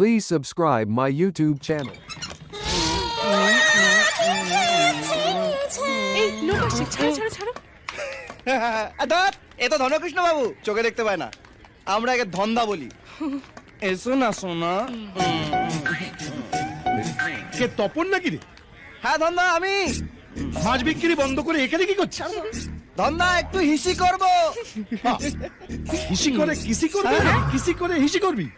Please subscribe my YouTube channel. এই লোক আসছে, ছাড়ো ছাড়ো ছাড়ো। ধর, এ তো ধনকৃষ্ণ বাবু, চোখে দেখতে পায় না। আমরা একে ধন্দা বলি। এসো না সোনা। কে তপন নাকি রে? হ্যাঁ ধন্দা, আমি। মাছ বিক্রি বন্ধ করে এখানে কি করছিস? ধন্দা একটু হিসি করব। হিসি করে কিসি করবি? কিসি করে হিসি করবি?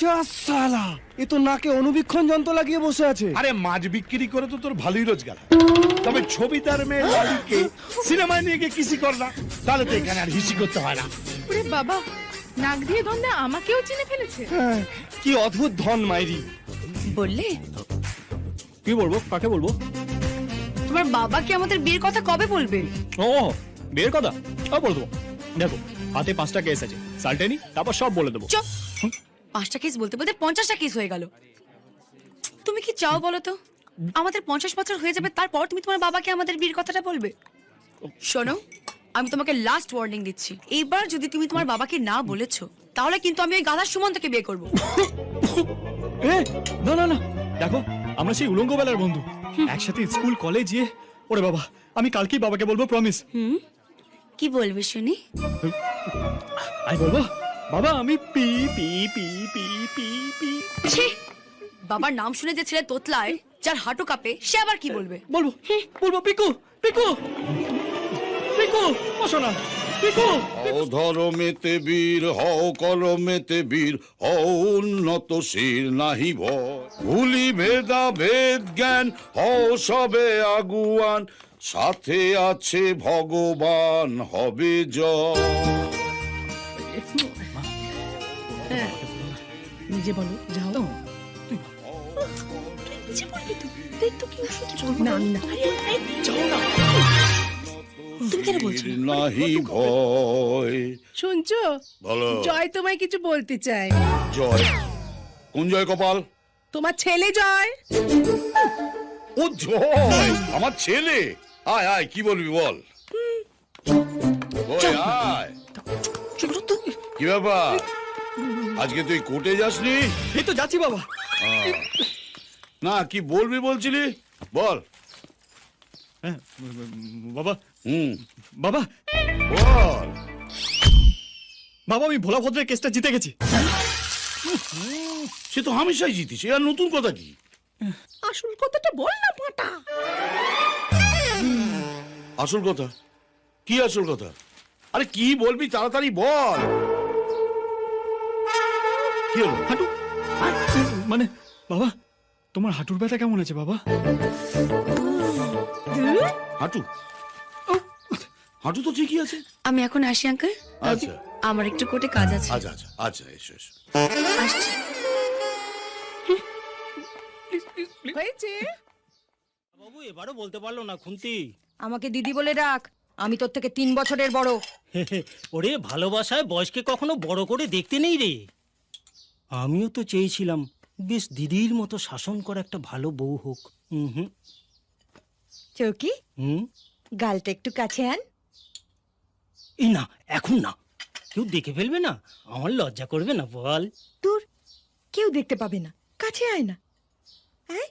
যা শালা, এ তো নাকে অনুবীক্ষণ যন্ত্র লাগিয়ে বসে আছে। আরে মাছ বিক্রি করে তো তোর ভালোই রোজগার, তবে ছবিদার মেয়ে লালিকে সিনেমায় নিয়ে গিয়ে কিসি কর না, তাহলে তো এখানে আর হিসি করতে হয় না। ওরে বাবা, নাক দিয়ে ধন্দা আমাকেও চিনে ফেলেছে। হ্যাঁ, কি অদ্ভুত ধন মাইরি। বললে কি বলবো? কাকে বলবো? তোমার বাবা কি আমাদের বিয়ের কথা কবে বলবে? ও বিয়ের কথা বলবো। দেখো হাতে 5টা কেস আছে, সালটেনি তারপর সব বলে দেবো। চুপ। 5টা কেস বলতে বলতে 50টা কেস হয়ে গেল। তুমি কি চাও বলো তো? আমাদের 50 বছর হয়ে যাবে, তারপর তুমি তোমার বাবাকে আমাদের বিয়ের কথাটা বলবে? শোনো, আমি তোমাকে লাস্ট ওয়ার্নিং দিচ্ছি, এইবার যদি তুমি তোমার বাবাকে না বলেছো তাহলে কিন্তু আমি ওই গাধা সুমন্তকে বিয়ে করবো। না না না, দেখো আমরা সেই উলঙ্গ বেলার বন্ধু, একসাথে স্কুল কলেজ গিয়ে। ওরে বাবা, আমি কালকেই বাবাকে বলবো, প্রমিস। কি বলবে শুনি? আমি বলবো, বাবা আমি P P P P P P. ছি, বাবার নাম শুনে যে ছেলে তোতলায়, যার হাঁটু কাঁপে, সে আবার কি বলবে? বলবো বলবো পিকু পিকু পিকু, বসো না পিকু। হও ধরমেতে বীর, হও কলমেতে বীর, হও উন্নত শির নাহি ভয়। ভুলি ভেদা ভেদ জ্ঞান, হও সবে আগুয়ান, সাথে আছে ভগবান, হবে জয়। নিজে বলো, যাও। না আমি না। তুমি কেন বলছো? শির নাহি ভয়। শুনছো? বলো। জয় তোমায় কিছু বলতে চায়। জয়? কোন জয় কপাল? তোমার ছেলে জয়। ও জয়, আমার ছেলে। আয় আয়, কি বলবি বল। ওই আয়। কি ব্যাপার, আজকে তুই কোর্টে যাসনি? এই তো যাচ্ছি বাবা। না, কি বলবি বলছিলি, বল। হ্যাঁ, বাবা হুম, বাবা বল। বাবা, আমি ভোলা ভদ্রের কেসটা জিতে গেছি। সে তো হামেশাই জিতিস, আর নতুন কথা কি? আসল কথাটা বল না পাটা। আসল কথা কি? আসল কথা? আরে কি বলবি, তাড়াতাড়ি বল। কি হলো? হাঁটু মানে বাবা, তোমার হাঁটুর ব্যথা কেমন আছে বাবা? হাঁটু? হাঁটু তো ঠিকই আছে। আমি এখন আসি আঙ্কেল, আচ্ছা আমার একটু কোর্টে কাজ আছে। আচ্ছা আচ্ছা আচ্ছা, এসো এসো। আসছি। হয়েছে? বাবু এবারও বলতে পারলো না খুন্তি। আমাকে দিদি বলে ডাক, আমি তোর থেকে 3 বছরের বড়। ওরে ভালোবাসায় বয়সকে কখনো বড় করে দেখতে নেই রে। আমিও তো চেয়েছিলাম বেশ দিদির মতো শাসন করা একটা ভালো বউ হোক। হুম চৌকি, হুম। গালটা একটু কাছে আন। এই না, এখন না, কেউ দেখে ফেলবে না, আমার লজ্জা করবে না বল। দূর, কেউ দেখতে পাবে না, কাছে আয় না। আয়।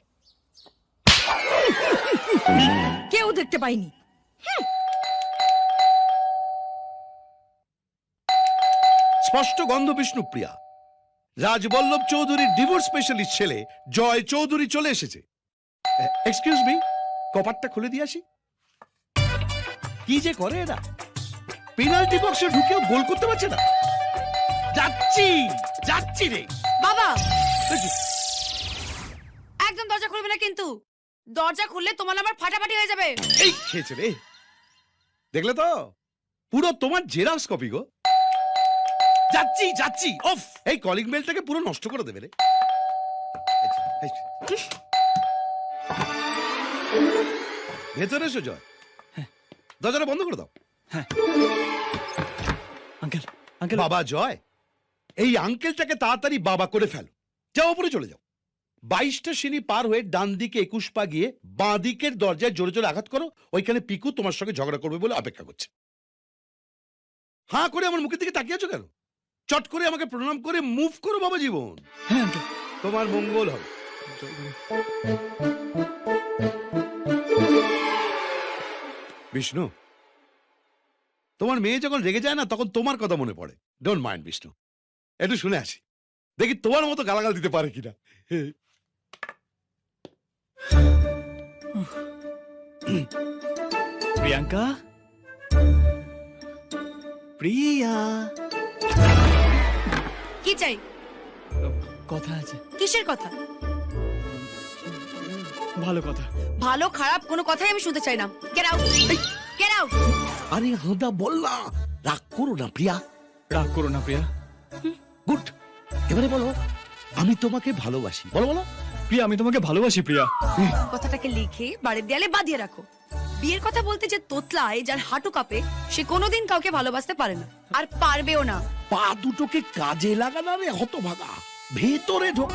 কেউ দেখতে পাইনি। স্পষ্ট গন্ধ বিষ্ণুপ্রিয়া। রাজবল্লভ চৌধুরীর ডিভোর্স স্পেশালিস্ট ছেলে জয় চৌধুরী চলে এসেছে। এক্সকিউজ মি, কপারটা খুলে দিয়ে আসি। কি যে করে এরা, পেনাল্টি বক্সে ঢুকেও গোল করতে পারছে না। যাচ্ছি যাচ্ছি রে বাবা, একদম দরজা খুলবে না কিন্তু। দরজা খুললে তোমার আবার ফাটাফাটি হয়ে যাবে। এই খেয়েছে রে, দেখলে তো পুরো তোমার জেরক্স কপি গো। যাচ্ছি যাচ্ছি, অফ, এই কলিং বেলটাকে পুরো নষ্ট করে দেবে রে। ভেতরে এসো জয়, দরজাটা বন্ধ করে দাও। আঙ্কেল আঙ্কেল বাবা জয়, এই আঙ্কেলটাকে তাড়াতাড়ি বাবা করে ফেলো। যাও উপরে চলে যাও। 22টা সিঁড়ি পার হয়ে ডান দিকে 21 পা গিয়ে বাঁ দিকের দরজায় জোরে জোরে আঘাত করো। ওইখানে পিকু তোমার সঙ্গে ঝগড়া করবে বলে অপেক্ষা করছে। হাঁ করে আমার মুখের দিকে তাকিয়ে আছো কেন? চট করে আমাকে প্রণাম করে মুভ করো বাবা জীবন। হ্যাঁ আঙ্কেল। তোমার মঙ্গল হবে। বিষ্ণু, তোমার মেয়ে যখন রেগে যায় না তখন তোমার কথা মনে পড়ে। ডোন্ট মাইন্ড বিষ্ণু, একটু শুনে আসি, দেখি তোমার মতো গালাগাল দিতে পারে কিনা। প্রিয়াঙ্কা, প্রিয়া, কি চাই? কথা আছে, কিসের কথা? ভালো কথা। ভালো খারাপ কোনো কথাই আমি শুনতে চাই না। Get out, get out. আরে হাঁদা বল না, রাগ করো না প্রিয়া। রাগ করো না প্রিয়া। গুড, এবারে বলো আমি তোমাকে ভালোবাসি। বলো বলো। প্রিয়া, আমি তোমাকে ভালোবাসি প্রিয়া। কথাটাকে লিখে বাড়ির দেয়ালে বাঁধিয়ে রাখো। বিয়ের কথা বলতে যে তোতলায়, যার হাঁটু কাঁপে, সে কোনোদিন কাউকে ভালোবাসতে পারে না, আর পারবেও না। পা দুটোকে কাজে লাগানো রে হতভাগা, ভেতরে ঢোক।